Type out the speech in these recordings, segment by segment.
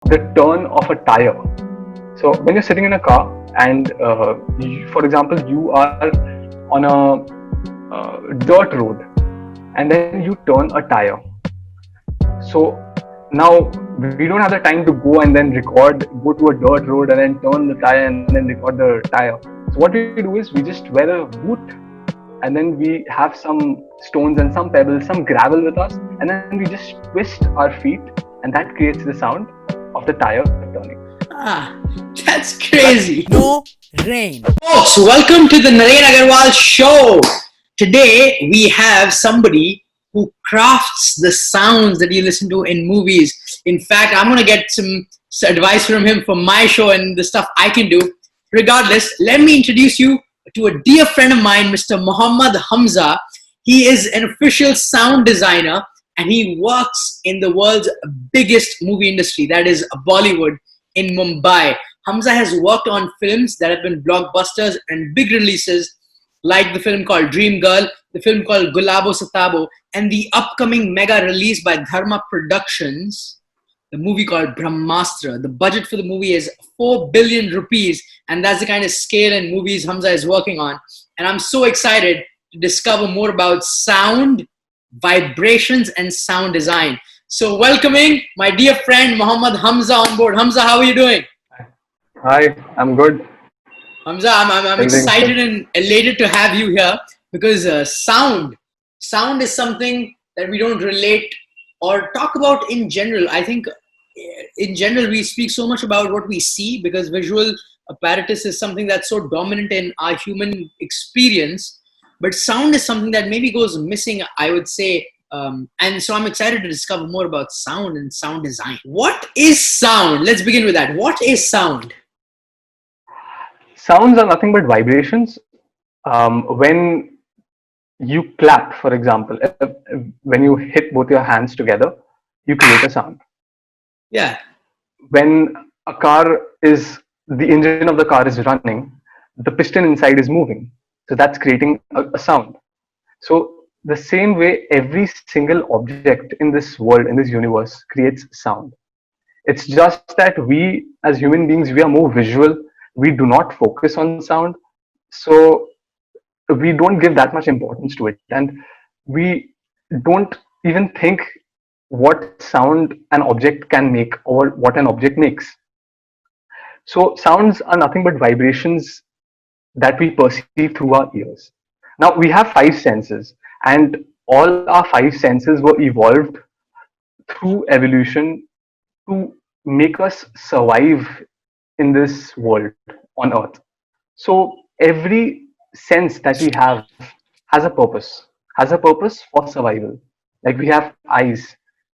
the turn of a tire. So when you're sitting in a car and, for example, you are on a dirt road and then you turn a tire. So now we don't have the time to go and then go to a dirt road and then turn the tire and then record the tire. So what we do is we just wear a boot and then we have some stones and some pebbles, some gravel with us, and then we just twist our feet, and that creates the sound of the tire turning. Ah, that's crazy. No rain. Folks, welcome to the Naren Agarwal Show. Today we have somebody who crafts the sounds that you listen to in movies. In fact, I'm going to get some advice from him for my show and the stuff I can do. Regardless, let me introduce you to a dear friend of mine, Mr. Muhammad Hamza. He is an official sound designer and he works in the world's biggest movie industry, that is Bollywood, in Mumbai. Hamza has worked on films that have been blockbusters and big releases, like the film called Dream Girl, the film called Gulabo SItabo, and the upcoming mega release by Dharma Productions, the movie called Brahmāstra. The budget for the movie is 4 billion rupees, and that's the kind of scale and movies Hamza is working on. And I'm so excited to discover more about sound, vibrations, and sound design. So welcoming my dear friend Muhammad Hamza on board. Hamza, how are you doing? Hi, I'm good. Hamza, I'm excited and elated to have you here because sound is something that we don't relate or talk about in general. I think in general we speak so much about what we see because visual apparatus is something that's so dominant in our human experience, but sound is something that maybe goes missing, I would say. And so I'm excited to discover more about sound and sound design. What is sound? Let's begin with that. What is sound? Sounds are nothing but vibrations. When you clap, for example, when you hit both your hands together, you create a sound. Yeah. When the engine of the car is running, the piston inside is moving. So that's creating a sound. So the same way, every single object in this world, in this universe, creates sound. It's just that we, as human beings, we are more visual. We do not focus on sound. So we don't give that much importance to it. And we don't even think what sound an object can make or what an object makes. So sounds are nothing but vibrations that we perceive through our ears. Now we have five senses, and all our five senses were evolved through evolution to make us survive in this world on earth. So every sense that we have has a purpose for survival. Like we have eyes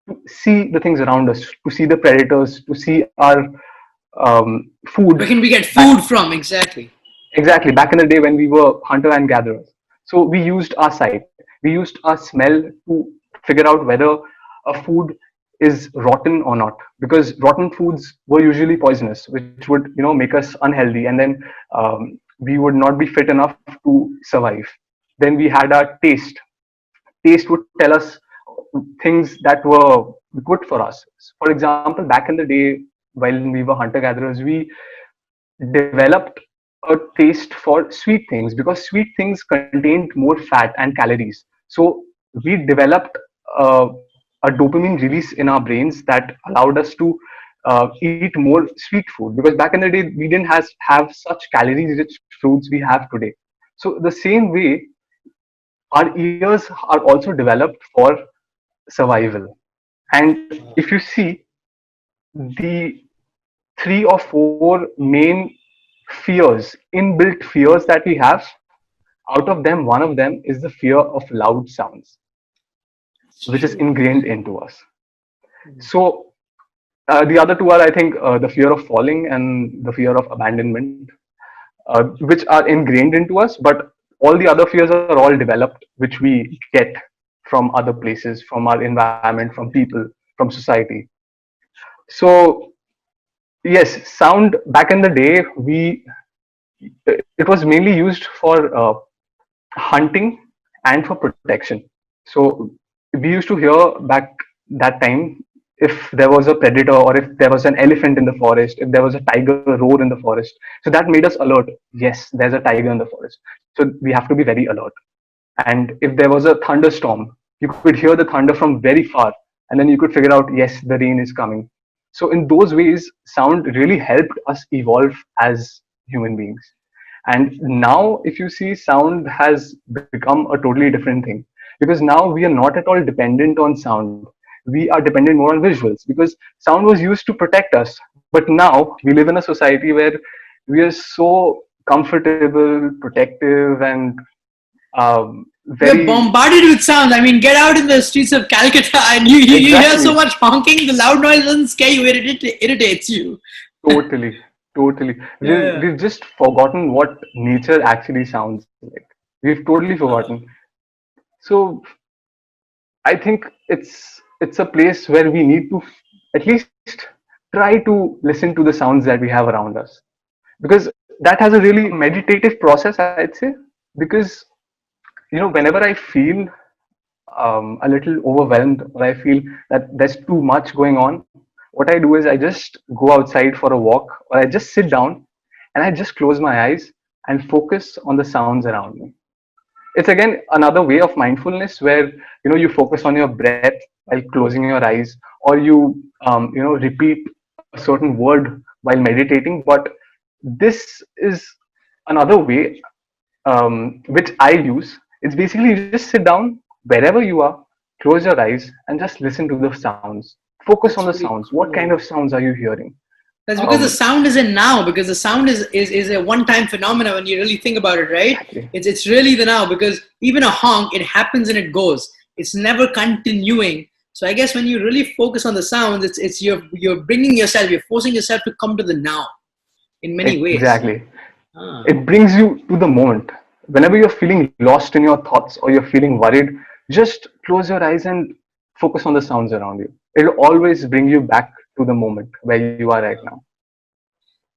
to see the things around us, to see the predators, to see our Where food. can we get food from? Exactly. Exactly, back in the day when we were hunter and gatherers. So we used our sight, we used our smell to figure out whether a food is rotten or not, because rotten foods were usually poisonous, which would make us unhealthy, and then we would not be fit enough to survive. Then we had our taste. Taste would tell us things that were good for us. For example, back in the day when we were hunter gatherers, we developed a taste for sweet things because sweet things contained more fat and calories. So we developed a dopamine release in our brains that allowed us to eat more sweet food, because back in the day we didn't have such calorie rich fruits we have today. So the same way, our ears are also developed for survival. And if you see, the three or four main inbuilt fears that we have, out of them, one of them is the fear of loud sounds, It's which is true. ingrained into us. So the other two are, I think, the fear of falling and the fear of abandonment, which are ingrained into us. But all the other fears are all developed, which we get from other places, from our environment, from people, from society. So yes, sound back in the day, it was mainly used for hunting and for protection. So we used to hear back that time if there was a predator, or if there was an elephant in the forest, if there was a tiger roar in the forest. So that made us alert. Yes, there's a tiger in the forest. So we have to be very alert. And if there was a thunderstorm, you could hear the thunder from very far, and then you could figure out, yes, the rain is coming. So in those ways, sound really helped us evolve as human beings. And now, if you see, sound has become a totally different thing, because now we are not at all dependent on sound. We are dependent more on visuals, because sound was used to protect us. But now we live in a society where we are so comfortable, protective, and We're very bombarded with sounds. I mean, get out in the streets of Calcutta and you hear so exactly, much honking. The loud noise doesn't scare you, it irritates you. totally, totally. Yeah. We've just forgotten what nature actually sounds like. We've totally forgotten. So I think it's a place where we need to at least try to listen to the sounds that we have around us, because that has a really meditative process, I'd say. Because whenever I feel a little overwhelmed, or I feel that there's too much going on, what I do is I just go outside for a walk, or I just sit down and I just close my eyes and focus on the sounds around me. It's again another way of mindfulness, where you focus on your breath while closing your eyes, or you repeat a certain word while meditating. But this is another way, which I use. It's basically you just sit down wherever you are, close your eyes, and just listen to the sounds. Focus on the That's really sounds. What kind cool. of sounds are you hearing? That's because the um sound is in now, because the sound is a one-time phenomenon when you really think about it, right? exactly. It's really the now, because even a honk, it happens and it goes. It's never continuing. So I guess when you really focus on the sounds, it's you're bringing yourself, you're forcing yourself to come to the now in many ways. Exactly. Ah. It brings you to the moment. Whenever you're feeling lost in your thoughts, or you're feeling worried, just close your eyes and focus on the sounds around you. It'll always bring you back to the moment where you are right now.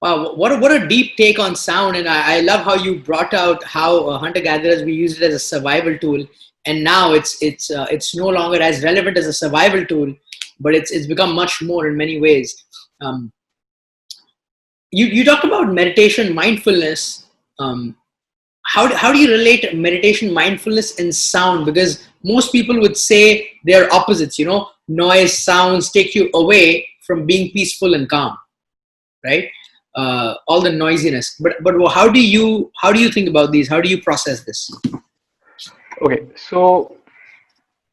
Wow, what a deep take on sound, and I love how you brought out how hunter gatherers we use it as a survival tool, and now it's no longer as relevant as a survival tool, but it's become much more in many ways. Um, you talked about meditation, mindfulness. Um, how do you relate meditation, mindfulness, and sound? Because most people would say they're opposites. Noise, sounds take you away from being peaceful and calm, right? All the noisiness. But how do you think about these? How do you process this? Okay, so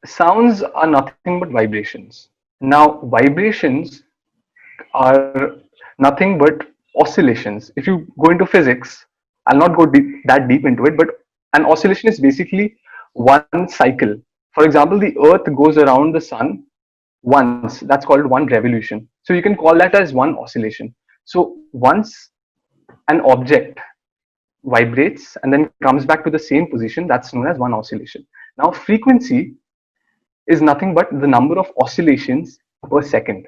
sounds are nothing but vibrations. Now, vibrations are nothing but oscillations. If you go into physics, I'll not go that deep into it, but an oscillation is basically one cycle. For example, the Earth goes around the sun once. That's called one revolution. So you can call that as one oscillation. So once an object vibrates and then comes back to the same position, that's known as one oscillation. Now, frequency is nothing but the number of oscillations per second.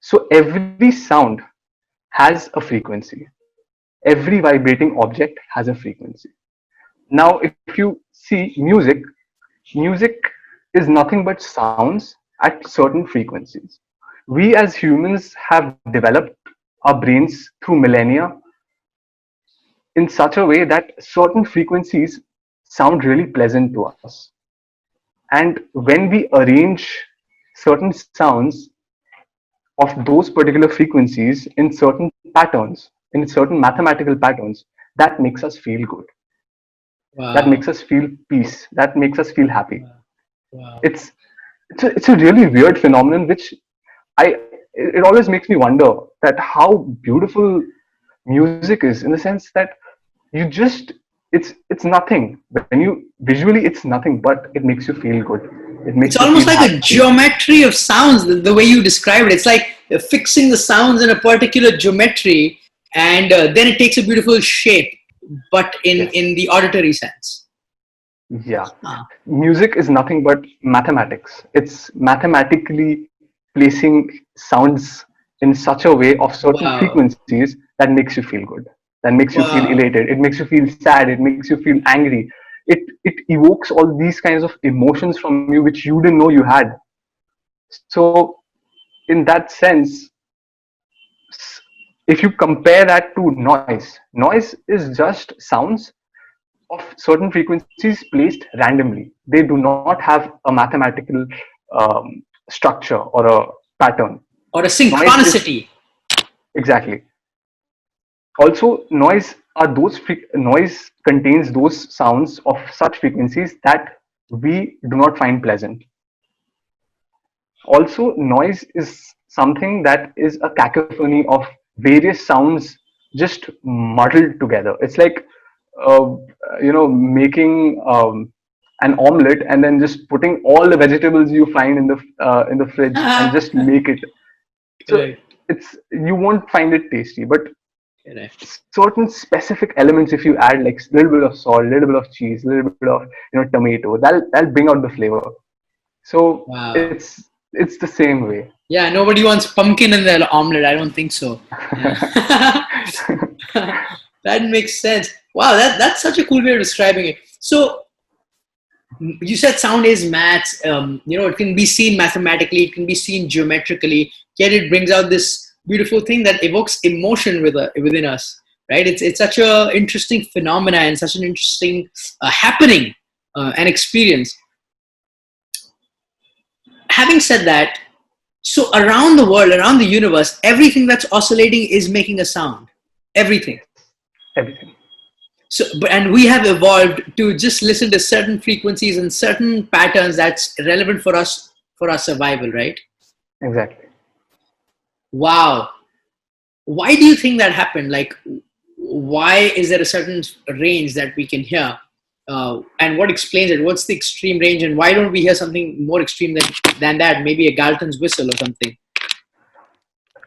So every sound has a frequency. Every vibrating object has a frequency. Now, if you see music is nothing but sounds at certain frequencies. We as humans have developed our brains through millennia in such a way that certain frequencies sound really pleasant to us. And when we arrange certain sounds of those particular frequencies in certain patterns, in certain mathematical patterns, that makes us feel good. That Wow. makes us feel peace. That makes us feel happy. Wow. It's it's a really weird phenomenon, which I it always makes me wonder that how beautiful music is, in the sense that you just it's nothing. When you visually, it's nothing, but it makes you feel good. It It's makes you almost feel like a happy. geometry of sounds, the way you described it. It's like fixing the sounds in a particular geometry, and then it takes a beautiful shape, but Yes. in the auditory sense. Yeah. Ah, Music is nothing but mathematics. It's mathematically placing sounds in such a way of certain wow. frequencies that makes you feel good, that makes you feel Wow. elated, it makes you feel sad, it makes you feel angry. It evokes all these kinds of emotions from you which you didn't know you had. So in that sense, if you compare that to noise is just sounds of certain frequencies placed randomly. They do not have a mathematical structure or a pattern. Or a Noise is synchronicity. exactly. Also, noise contains those sounds of such frequencies that we do not find pleasant. Also, noise is something that is a cacophony of various sounds just muddled together. It's like uh, making an omelette and then just putting all the vegetables you find in the fridge and just make it. So Correct. it's you won't find it tasty, but Correct. certain specific elements, if you add like a little bit of salt, little bit of cheese, little bit of tomato, that'll bring out the flavor. So Wow. it's the same way. Yeah, nobody wants pumpkin in their omelet. I don't think so. Yeah. That makes sense. Wow, that's such a cool way of describing it. So you said sound is maths. It can be seen mathematically, it can be seen geometrically. Yet it brings out this beautiful thing that evokes emotion within us. Right? It's such a interesting phenomena and such an interesting happening and experience. Having said that, so around the world, around the universe, everything that's oscillating is making a sound. Everything. Everything. So, and we have evolved to just listen to certain frequencies and certain patterns that's relevant for us for our survival, right? Exactly. Wow. Why do you think that happened? Like, why is there a certain range that we can hear? And what explains it? What's the extreme range? And why don't we hear something more extreme than that? Maybe a Galton's whistle or something.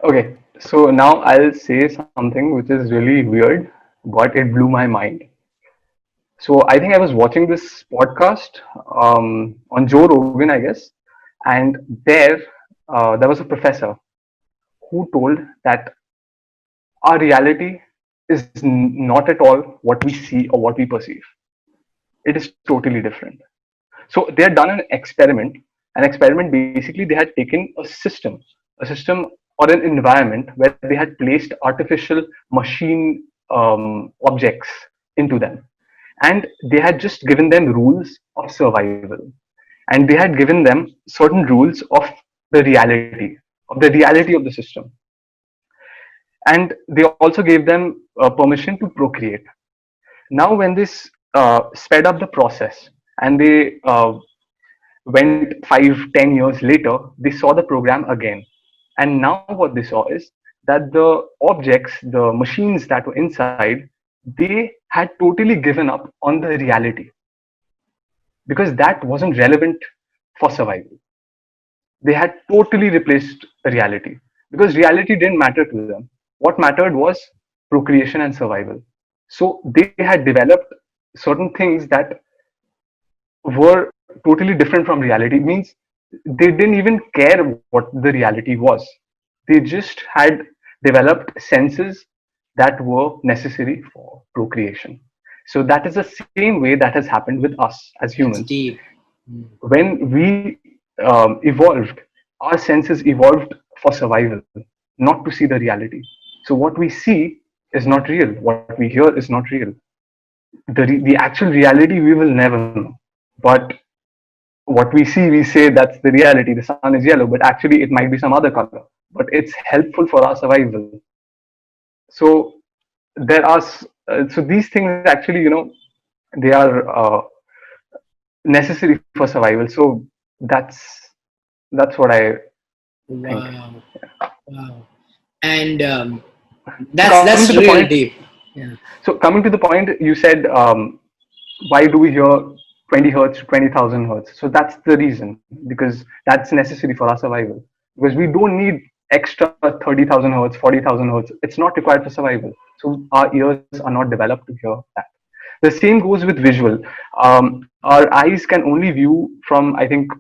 Okay, so now I'll say something which is really weird, but it blew my mind. So I think I was watching this podcast on Joe Rogan, I guess, and there was a professor who told that our reality is not at all what we see or what we perceive. It is totally different. So they had done an experiment. An experiment, basically, they had taken a system or an environment where they had placed artificial machine objects into them, and they had just given them rules of survival, and they had given them certain rules of the reality of the system, and they also gave them permission to procreate. Now, when this sped up the process, and they went 5, 10 years later, they saw the program again. And now what they saw is that the objects, the machines that were inside, they had totally given up on the reality because that wasn't relevant for survival. They had totally replaced reality because reality didn't matter to them. What mattered was procreation and survival. So they had developed certain things that were totally different from reality. It means they didn't even care what the reality was. They just had developed senses that were necessary for procreation. So that is the same way that has happened with us as That's humans. deep. When we evolved, our senses evolved for survival, not to see the reality. So what we see is not real. What we hear is not real. The actual reality we will never know. But what we see, we say that's the reality. The sun is yellow, but actually it might be some other color. But it's helpful for our survival. So so these things actually, they are necessary for survival. So that's that's what I think. Wow. Wow. And So coming to the that's point, really deep. Yeah. so coming to the point, you said, why do we hear 20 hertz, 20,000 hertz? So that's the reason, because that's necessary for our survival. Because we don't need extra 30,000 hertz, 40,000 hertz. It's not required for survival. So our ears are not developed to hear that. The same goes with visual. Our eyes can only view from, I think,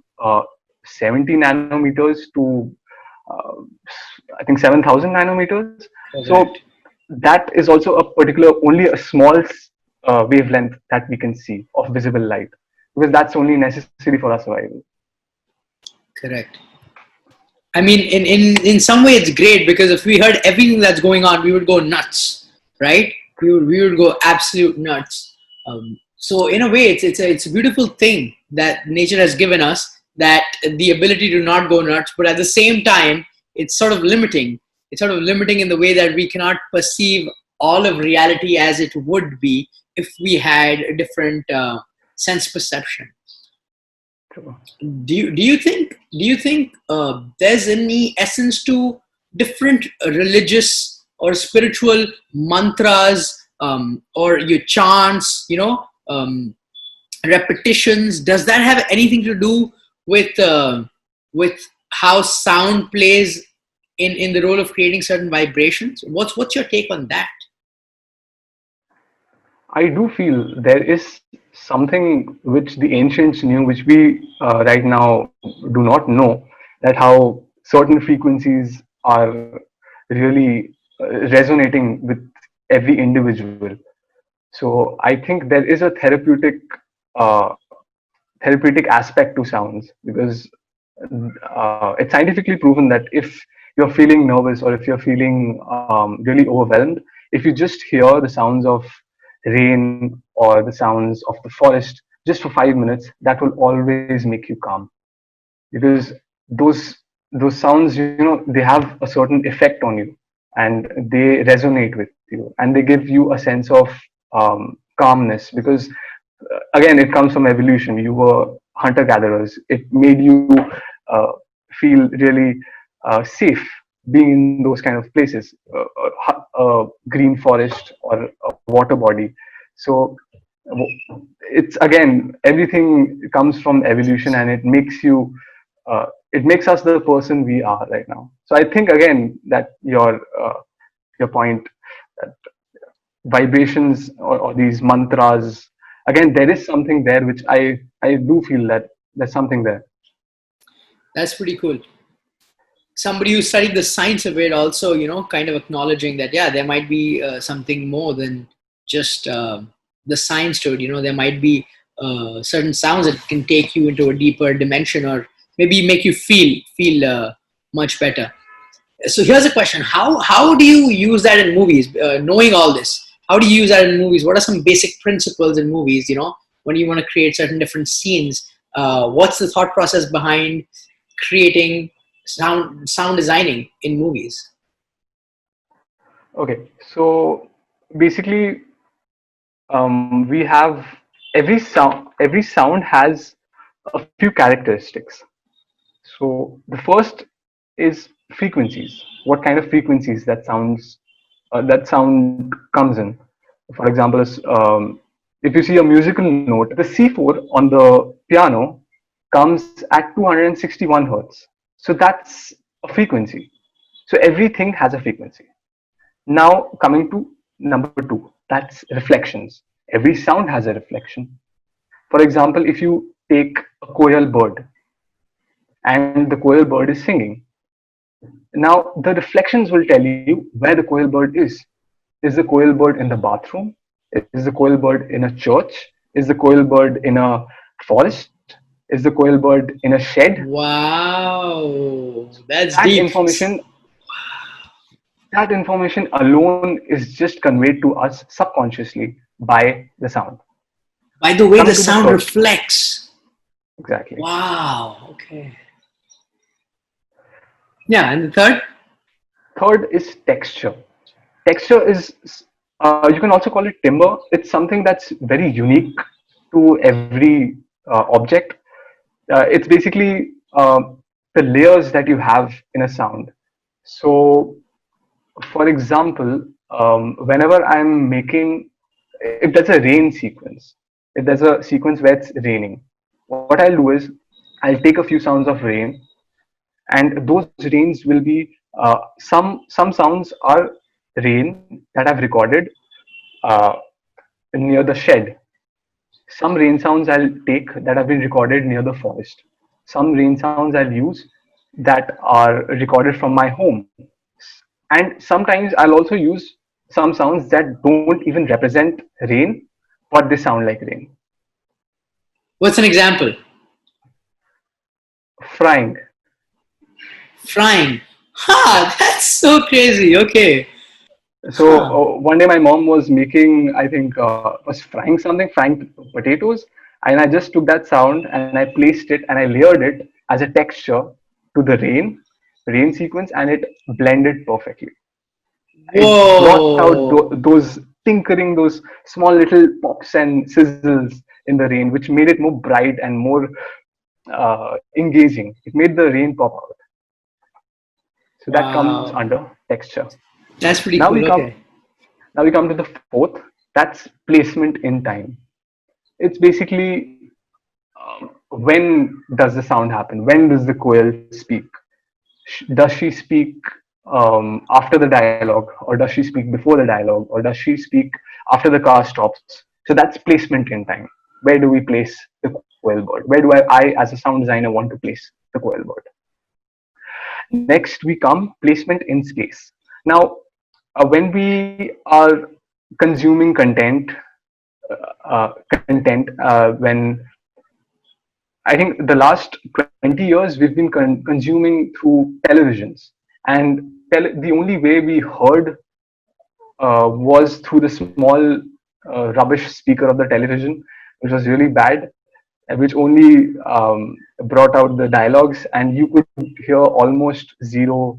70 nanometers to uh, I think 7,000 nanometers. So Correct. that is also a particular, only a small wavelength that we can see of visible light, because that's only necessary for our survival. Correct. I mean, in some way, it's great because if we heard everything that's going on, we would go nuts, right? We would go absolute nuts. So in a way, it's a beautiful thing that nature has given us, that the ability to not go nuts, but at the same time, it's sort of limiting. It's sort of limiting in the way that we cannot perceive all of reality as it would be if we had a different sense perception. True. Do you think there's any essence to different religious or spiritual mantras, or your chants, repetitions? Does that have anything to do with how sound plays in the role of creating certain vibrations? What's your take on that? I do feel there is something which the ancients knew, which we right now do not know, that how certain frequencies are really resonating with every individual. So I think there is a uh, therapeutic aspect to sounds, because it's scientifically proven that if you're feeling nervous or if you're feeling really overwhelmed, if you just hear the sounds of rain or the sounds of the forest just for 5 minutes, that will always make you calm, because those those sounds, they have a certain effect on you, and they resonate with you, and they give you a sense of calmness, because again, it comes from evolution. You were hunter gatherers. It made you uh, feel really safe being in those kind of places, a green forest or a water body. So it's, again, everything comes from evolution, and it makes us the person we are right now. So I think, again, that your point, that vibrations, or these mantras, again, there is something there which I do feel that there's something there. That's pretty cool. Somebody who studied the science of it also, kind of acknowledging that, yeah, there might be something more than just the science to it. There might be certain sounds that can take you into a deeper dimension, or maybe make you feel much better. So here's a question: how do you use that in movies? Knowing all this, how do you use that in movies? What are some basic principles in movies? When you want to create certain different scenes, what's the thought process behind creating sound designing in movies? Okay, so basically, we have every sound has a few characteristics. So the first is frequencies. What kind of frequencies that sound comes in? For example, if you see a musical note, the C4 on the piano comes at 261 hertz. So that's a frequency. So everything has a frequency. Now, coming to number two, that's reflections. Every sound has a reflection. For example, if you take a koel bird, and the koel bird is singing, now the reflections will tell you where the koel bird is. Is the koel bird in the bathroom? Is the koel bird in a church? Is the koel bird in a forest? Is the koel bird in a shed? Wow, that's That deep. information, that information alone is just conveyed to us subconsciously by the sound. By the way the Coming to the sound third, reflects. exactly. Wow. Okay. Yeah, and the third. Third is texture. Texture is, you can also call it timbre. It's something that's very unique to every object. It's basically the layers that you have in a sound. So, for example, whenever I'm making, if there's a rain sequence, if there's a sequence where it's raining, what I'll do is I'll take a few sounds of rain, and those rains will be, some sounds are rain that I've recorded uh, near the shed. Some rain sounds I'll take that have been recorded near the forest. Some rain sounds I'll use that are recorded from my home. And sometimes I'll also use some sounds that don't even represent rain, but they sound like rain. What's an example? Frying. Frying. Ha! That's so crazy. Okay. So Huh. one day my mom was making, I think, was frying something, frying potatoes, and I just took that sound and I placed it and I layered it as a texture to the rain sequence, and it blended perfectly. It brought out Whoa. those tinkering, those small little pops and sizzles in the rain, which made it more bright and more engaging. It made the rain pop out. So that comes Wow. under texture. That's pretty Now cool. we come Okay. now we come to the fourth. That's placement in time. It's basically when does the sound happen? When does the quail speak? Does she speak after the dialogue, or does she speak before the dialogue, or does she speak after the car stops? So that's placement in time. Where do we place the quail bird? Where do I as a sound designer, want to place the quail bird? Next, we come placement in space. Now, when we are consuming when I think the last 20 years we've been consuming through televisions, and the only way we heard was through the small rubbish speaker of the television, which was really bad, which only brought out the dialogues, and you could hear almost zero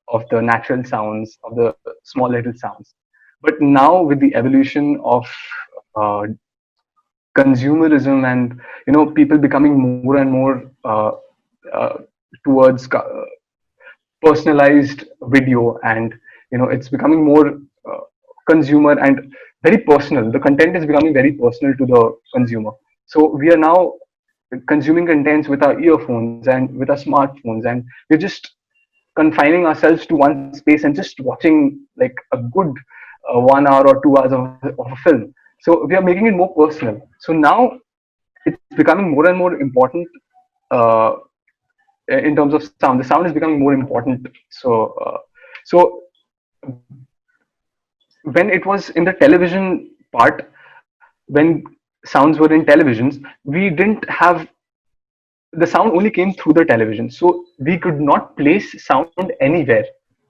of the natural sounds of the small little sounds. But now, with the evolution of uh, consumerism, and people becoming more and more uh, towards personalized video, and it's becoming more consumer and very personal. The content is becoming very personal to the consumer. So we are now consuming contents with our earphones and with our smartphones, and we're just confining ourselves to one space and just watching like a good 1 hour or 2 hours of a film. So we are making it more personal. So now it's becoming more and more important uh, in terms of sound. The sound is becoming more important. So when it was in the television part, when sounds were in televisions, we didn't have, the sound only came through the television, so we could not place sound anywhere.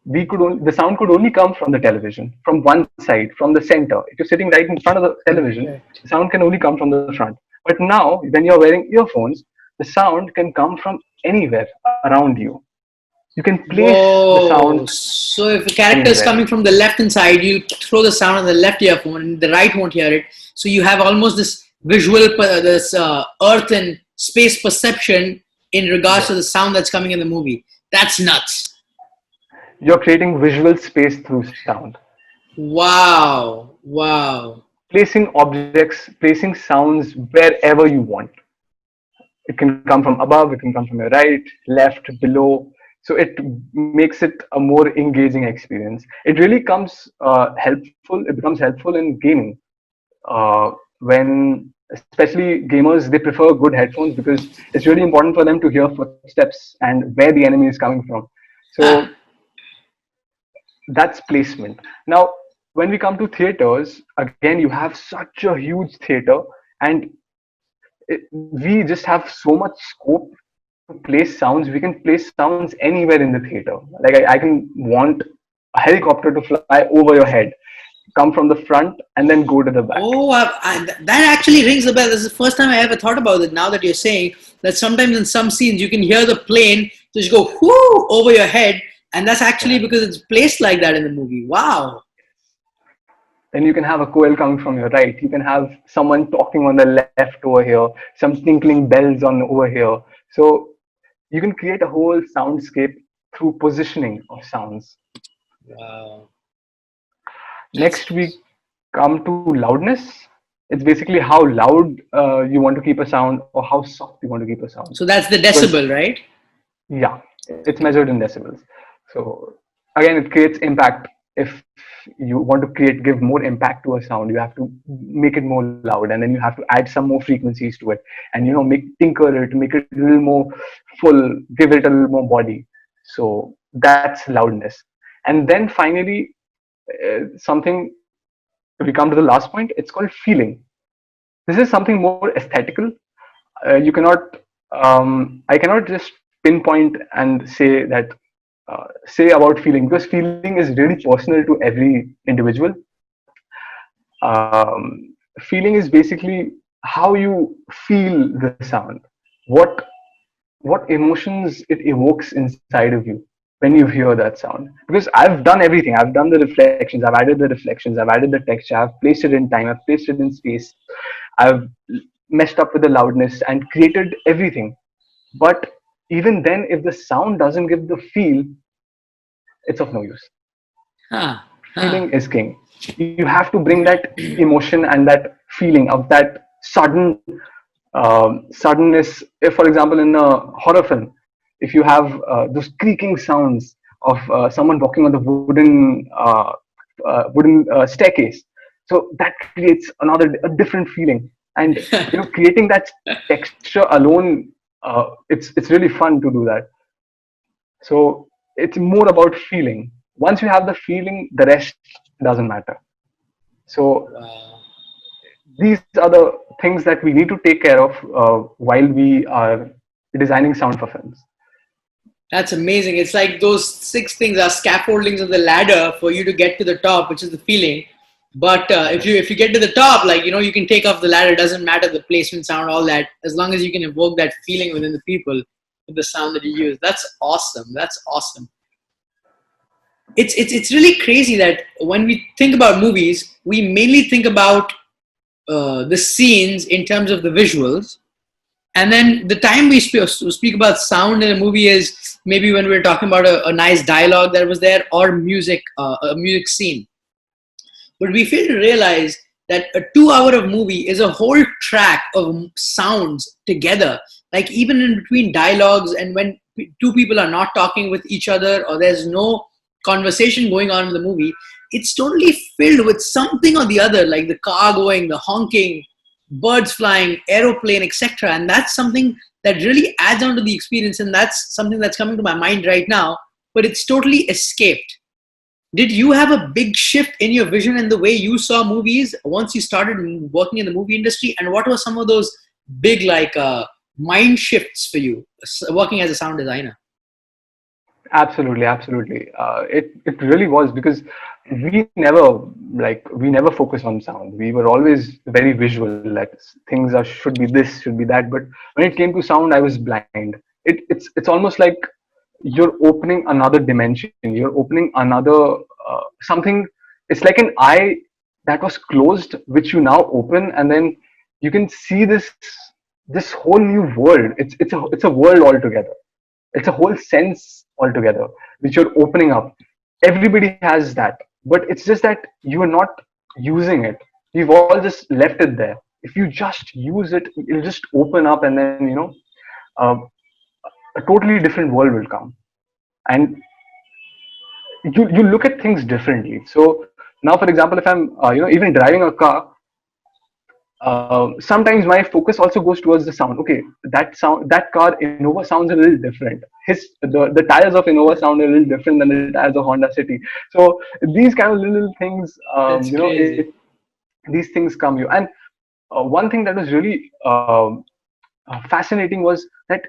The sound could only come from the television, from one side, from the center. If you're sitting right in front of the television, Correct. the sound can only come from the front. But now when you're wearing earphones, the sound can come from anywhere around you. You can place the sound Whoa. So if a character is anywhere. coming from the left hand side, you throw the sound on the left earphone and the right won't hear it. So you have almost this visual, this earth and space perception in regards to the Yes, sound that's coming in the movie. That's nuts. you're creating visual space through sound. Wow. Wow. Placing objects, placing sounds wherever you want. It can come from above, it can come from your right, left, below. So it makes it a more engaging experience. It really comes helpful. It becomes helpful in gaming, when especially gamers, they prefer good headphones because it's really important for them to hear footsteps and where the enemy is coming from. Ah, So that's placement. Now, when we come to theaters, again, you have such a huge theater, and we just have so much scope to place sounds. We can place sounds anywhere in the theater. Like I can want a helicopter to fly over your head, come from the front, and then go to the back. oh, that actually rings the bell. This is the first time I ever thought about it. Now that you're saying that sometimes in some scenes you can hear the plane just go whoo over your head, and that's actually Yeah. because it's placed like that in the movie. Wow. Then you can have a coil coming from your right. You can have someone talking on the left over here, some tinkling bells on over here. So you can create a whole soundscape through positioning of sounds. Wow. That's Next, we come to loudness. It's basically how loud you want to keep a sound, or how soft you want to keep a sound. so that's the Because decibel, right? yeah, it's measured in decibels. So again, it creates impact. If you want to give more impact to a sound, you have to make it more loud, and then you have to add some more frequencies to it, and make tinker it, make it a little more full, give it a little more body. So that's loudness. And then finally, something, we come to the last point. It's called feeling. This is something more aesthetical. You cannot I cannot just pinpoint and say that say about feeling, because feeling is really personal to every individual. Feeling is basically how you feel the sound, what what emotions it evokes inside of you when you hear that sound. Because I've done everything. I've done the reflections, I've added the reflections, I've added the texture, I've placed it in time, I've placed it in space, I've messed up with the loudness and created everything. But even then, if the sound doesn't give the feel, it's of no use. Huh. Huh. Feeling is king. You have to bring that emotion and that feeling of that suddenness. If, for example, in a horror film, if you have those creaking sounds of someone walking on the wooden staircase, so that creates a different feeling. And creating that texture alone, it's really fun to do that. So it's more about feeling. Once you have the feeling, the rest doesn't matter. So Wow. these are the things that we need to take care of while we are designing sound for films. That's amazing. It's like those six things are scaffoldings of the ladder for you to get to the top, which is the feeling. But if you get to the top, like you can take off the ladder. It doesn't matter the placement, sound, all that. As long as you can evoke that feeling within the people with the sound that you use. That's awesome. That's awesome. It's really crazy that when we think about movies, we mainly think about the scenes in terms of the visuals. And then the time we speak about sound in a movie is maybe when we're talking about a nice dialogue that was there, or music, a music scene. But we fail to realize that a 2 hour of movie is a whole track of sounds together. Like even in between dialogues, and when two people are not talking with each other, or there's no conversation going on in the movie, it's totally filled with something or the other, like the car going, the honking, birds flying, aeroplane, etc. And that's something that really adds on to the experience. And that's something that's coming to my mind right now, but it's totally escaped. Did you have a big shift in your vision and the way you saw movies once you started working in the movie industry? And what were some of those big mind shifts for you working as a sound designer? Absolutely, absolutely. It really was, because we never focus on sound. We were always very visual. That things should be this, should be that. But when it came to sound, I was blind. It's almost like you're opening another dimension. You're opening another something. It's like an eye that was closed, which you now open, and then you can see this whole new world. It's a world altogether. It's a whole sense altogether which you're opening up. Everybody has that, but it's just that you are not using it. We've all just left it there. If you just use it, it'll just open up, and then uh, a totally different world will come, and you look at things differently. So now, for example, if I'm even driving a car, sometimes my focus also goes towards the sound. Okay, that car Innova sounds a little different. The tires of Innova sound a little different than the tires of Honda City. So these kind of little things, That's crazy. these things come you. And one thing that was really fascinating was that,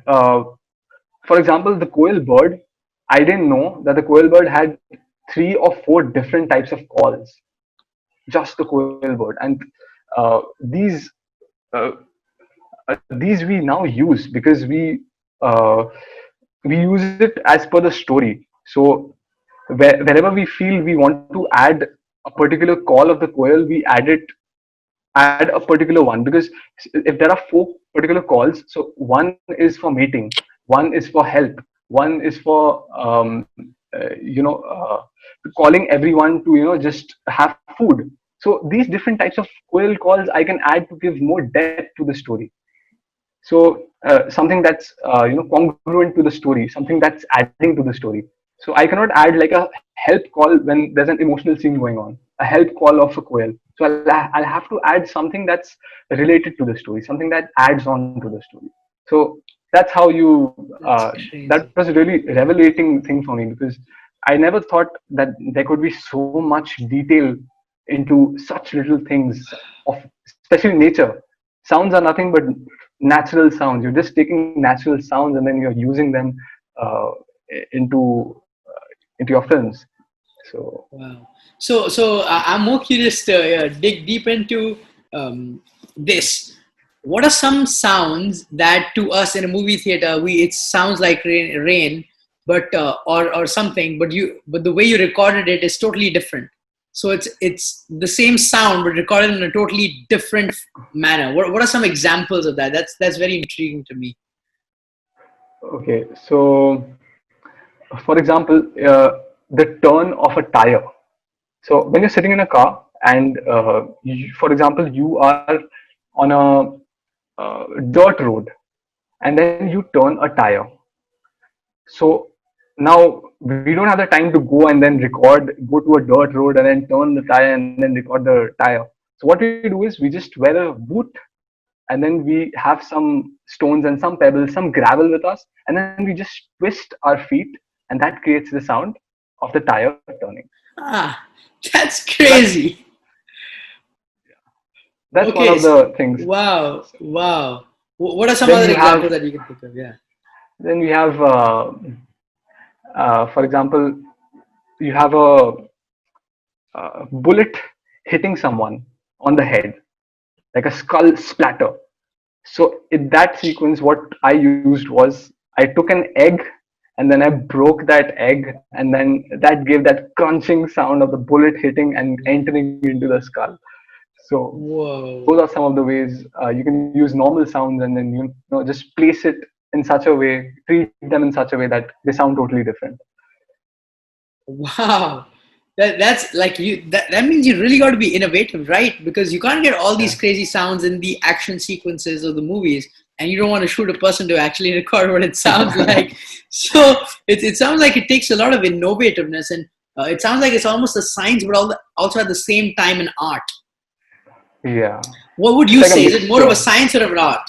uh, for example, the Koel bird. I didn't know that the Koel bird had 3 or 4 different types of calls. Just the Koel bird, and these uh, these we now use because uh, we use it as per the story. So wherever we feel we want to add a particular call of the Koel, we add a particular one, because if there are 4 particular calls, so one is for mating, one is for help, one is for calling everyone to just have food. So these different types of Koel calls I can add to give more depth to the story. So something that's congruent to the story, something that's adding to the story. So I cannot add like a help call when there's an emotional scene going on, a help call of a Koel. So I'll have to add something that's related to the story, something that adds on to the story. So that's how you That's that crazy. was a really revelating thing for me, because I never thought that there could be so much detail into such little things of, especially nature. Sounds are nothing but natural sounds. You're just taking natural sounds and then you're using them. Uh, into into your films. So Wow. So I'm more curious to dig deep into this. What are some sounds that to us in a movie theater, it sounds like rain, but or something, but the way you recorded it is totally different. So it's the same sound but recorded in a totally different manner. What are some examples of that? That's very intriguing to me. okay, so for example, the turn of a tire. So when you're sitting in a car and for example you are on a dirt road and then you turn a tire. So now we don't have the time to go and then go to a dirt road and then turn the tire and then record the tire. So what we do is we just wear a boot and then we have some stones and some pebbles, some gravel with us, and then we just twist our feet, and that creates the sound of the tire turning. Ah, that's So crazy. that's one Okay. of the things. Wow. Wow. What are some Then other you examples have that you can think of? Yeah. then we have for example you have a bullet hitting someone on the head, like a skull splatter. So in that sequence, what I used was I took an egg and then I broke that egg, and then that gave that crunching sound of the bullet hitting and entering into the skull. So Whoa. those are some of the ways you can use normal sounds and then just place it in such a way, treat them in such a way that they sound totally different. Wow. That's like that means you really got to be innovative, right? Because you can't get all Yeah. these crazy sounds in the action sequences of the movies, and you don't want to shoot a person to actually record what it sounds like. So it sounds like it takes a lot of innovativeness, and it sounds like it's almost a science, but also at the same time an art. Yeah. What would It's you like a say? Is it more of a mixture. science or of an art?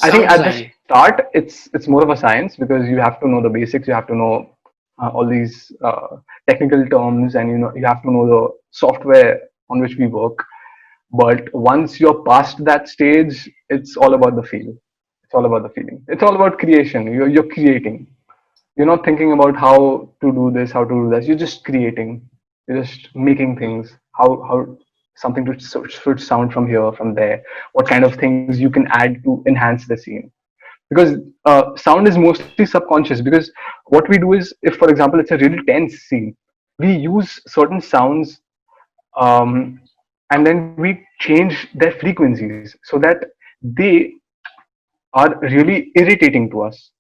I think Sound at the design. start it's more of a science because you have to know the basics. You have to know all these technical terms, and you have to know the software on which we work. But once you're past that stage, it's all about the feel. It's all about the feeling. It's all about creation. You're creating. You're not thinking about how to do this, how to do that. You're just creating. You're just making things. How something should sound from here, from there. What kind of things you can add to enhance the scene, because sound is mostly subconscious. Because what we do is, if for example it's a really tense scene, we use certain sounds, um, and then we change their frequencies so that they are really irritating to us,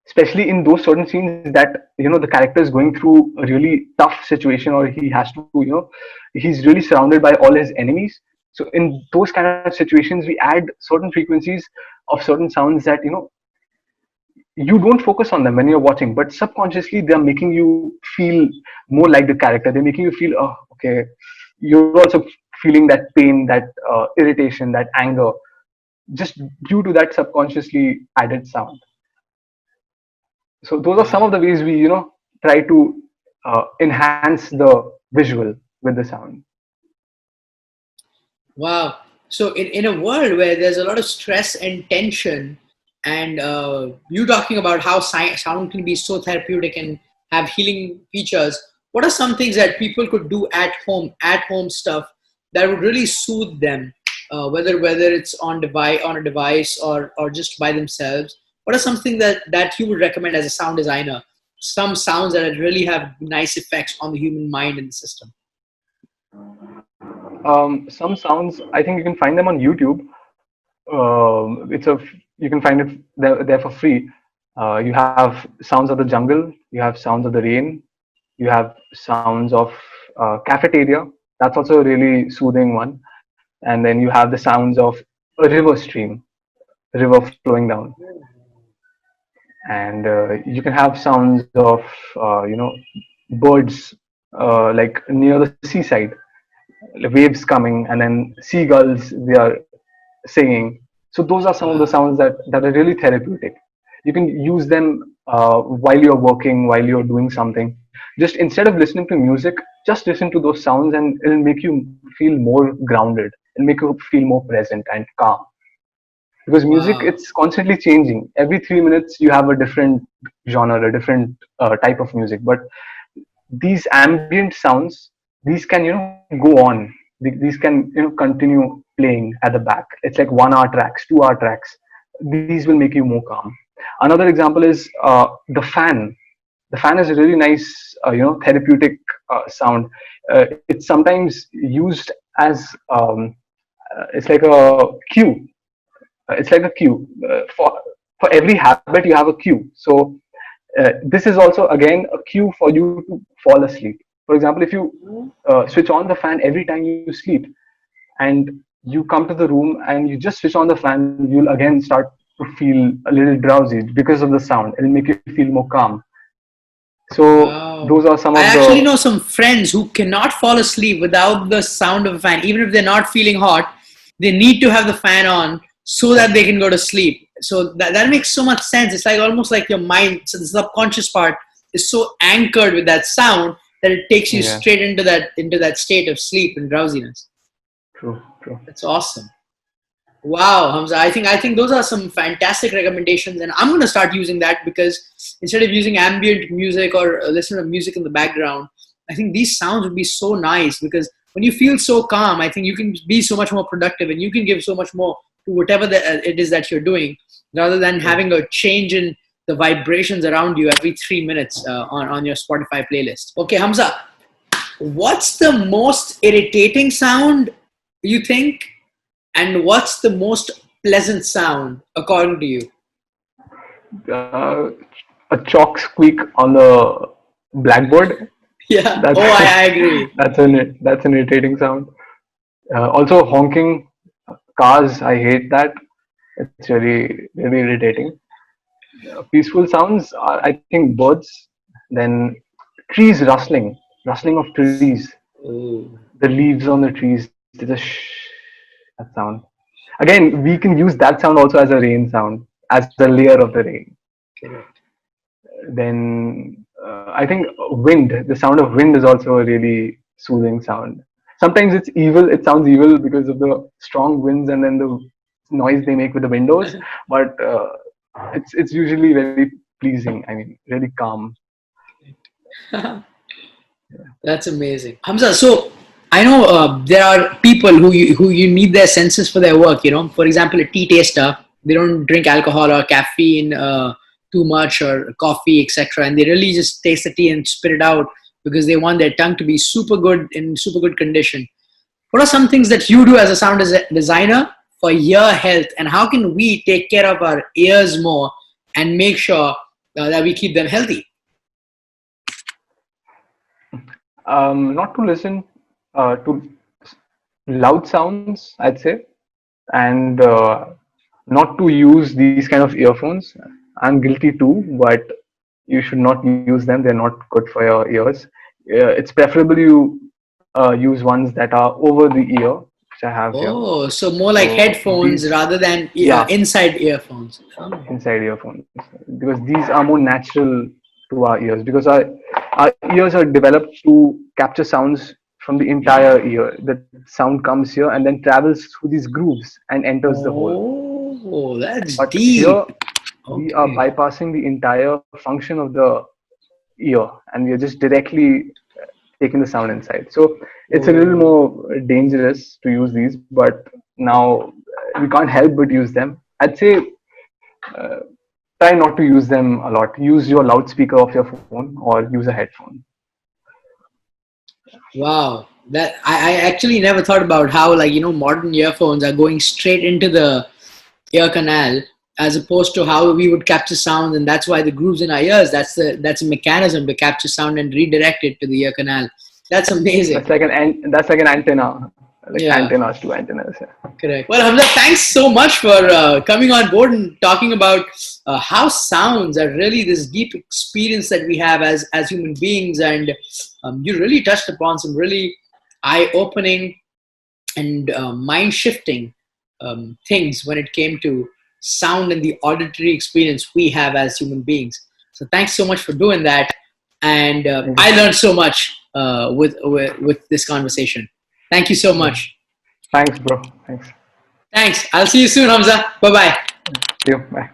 especially in those certain scenes that the character is going through a really tough situation, or he has to he's really surrounded by all his enemies. So in those kind of situations we add certain frequencies of certain sounds that you don't focus on them when you're watching, but subconsciously they're making you feel more like the character. They're making you feel, oh, okay. You're also feeling that pain, that irritation, that anger, just due to that subconsciously added sound. So those are some of Wow. the ways we, try to enhance the visual with the sound. Wow. So in a world where there's a lot of stress and tension, and you talking about how sound can be so therapeutic and have healing features, what are some things that people could do at home stuff that would really soothe them, whether it's on a device or just by themselves? What are something that you would recommend as a sound designer? Some sounds that really have nice effects on the human mind and the system. Some sounds, I think you can find them on YouTube. You can find it there for free. You have sounds of the jungle, you have sounds of the rain, you have sounds of cafeteria. That's also a really soothing one. And then you have the sounds of a river stream, river flowing down. And you can have sounds of birds, like near the seaside, waves coming, and then seagulls, they are singing. So those are some of the Wow. sounds that are really therapeutic. You can use them while you're working, while you're doing something. Just instead of listening to music, just listen to those sounds, and it'll make you feel more grounded and make you feel more present and calm. because music, Wow. it's constantly changing. Every 3 minutes you have a different genre, a different type of music. But these ambient sounds, these can go on. These can continue playing at the back. It's like 1 hour tracks, 2 hour tracks. These will make you more calm. Another example is the fan. The fan is a really nice therapeutic sound. It's sometimes used as it's like a cue. It's like a cue for every habit. You have a cue. So this is also again a cue for you to fall asleep. For example, if you switch on the fan every time you sleep, and you come to the room and you just switch on the fan, you'll again start to feel a little drowsy because of the sound. It'll make you feel more calm. So those Wow. are some I of actually the. know some friends who cannot fall asleep without the sound of a fan. Even if they're not feeling hot, they need to have the fan on so that they can go to sleep. So that makes so much sense. It's like almost like your mind, so the subconscious part is so anchored with that sound that it takes you Yeah, straight into that state of sleep and drowsiness. true, true. That's awesome. Wow, Hamza. I think those are some fantastic recommendations, and I'm going to start using that because instead of using ambient music or listen to music in the background, I think these sounds would be so nice because when you feel so calm, I think you can be so much more productive and you can give so much more to whatever it is that you're doing, rather than Yeah. having a change in the vibrations around you every 3 minutes on your Spotify playlist. Okay, Hamza, what's the most irritating sound you think, and what's the most pleasant sound according to you? uh, a chalk squeak on the blackboard. Yeah. That's Oh, I agree. that's an irritating sound. Also, honking cars. I hate that. It's really irritating. Peaceful sounds are, I think, birds. Then trees rustling of trees. Oh, The leaves on the trees. They just that sound. Again, we can use that sound also as a rain sound, as a layer of the rain. correct. Then I think wind. The sound of wind is also a really soothing sound. Sometimes it's evil. It sounds evil because of the strong winds and then the noise they make with the windows. But it's usually very pleasing. I mean, really calm. That's amazing, Hamza. So I know there are people who you need their senses for their work. For example, a tea taster. They don't drink alcohol or caffeine too much or coffee, etc. And they really just taste the tea and spit it out because they want their tongue to be super good in super good condition. What are some things that you do as a sound designer for ear health, and how can we take care of our ears more and make sure that we keep them healthy? Not to listen to loud sounds, I'd say, and not to use these kind of earphones. I'm guilty too, but you should not use them. They're not good for your ears. It's preferable you use ones that are over the ear, which I have here. Oh, so more like So headphones these, rather than yeah, inside earphones. Oh. inside earphones, because these are more natural to our ears, because our ears are developed to capture sounds from the entire ear. The sound comes here and then travels through these grooves and enters the hole. Oh, that's But here deep. we are Okay. bypassing the entire function of the ear, and we are just directly taking the sound inside. So it's a little Oh, more dangerous to use these, but now we can't help but use them. I'd say uh, try not to use them a lot. Use your loudspeaker of your phone or use a headphone. wow. That I actually never thought about how, like, modern earphones are going straight into the ear canal as opposed to how we would capture sound, and that's why the grooves in our ears, that's a mechanism to capture sound and redirect it to the ear canal. That's amazing. That's like an antenna, like Yeah. antennas to antennas. Yeah. Correct. Well, Hamza, thanks so much for coming on board and talking about how sounds are really this deep experience that we have as human beings, and you really touched upon some really eye-opening and mind-shifting things when it came to sound and the auditory experience we have as human beings. So, thanks so much for doing that, and Thank you I so learned much. so much with this conversation. Thank you so Yeah. much. Thanks, bro. Thanks. Thanks. I'll see you soon, Hamza. Bye-bye. See you. Bye.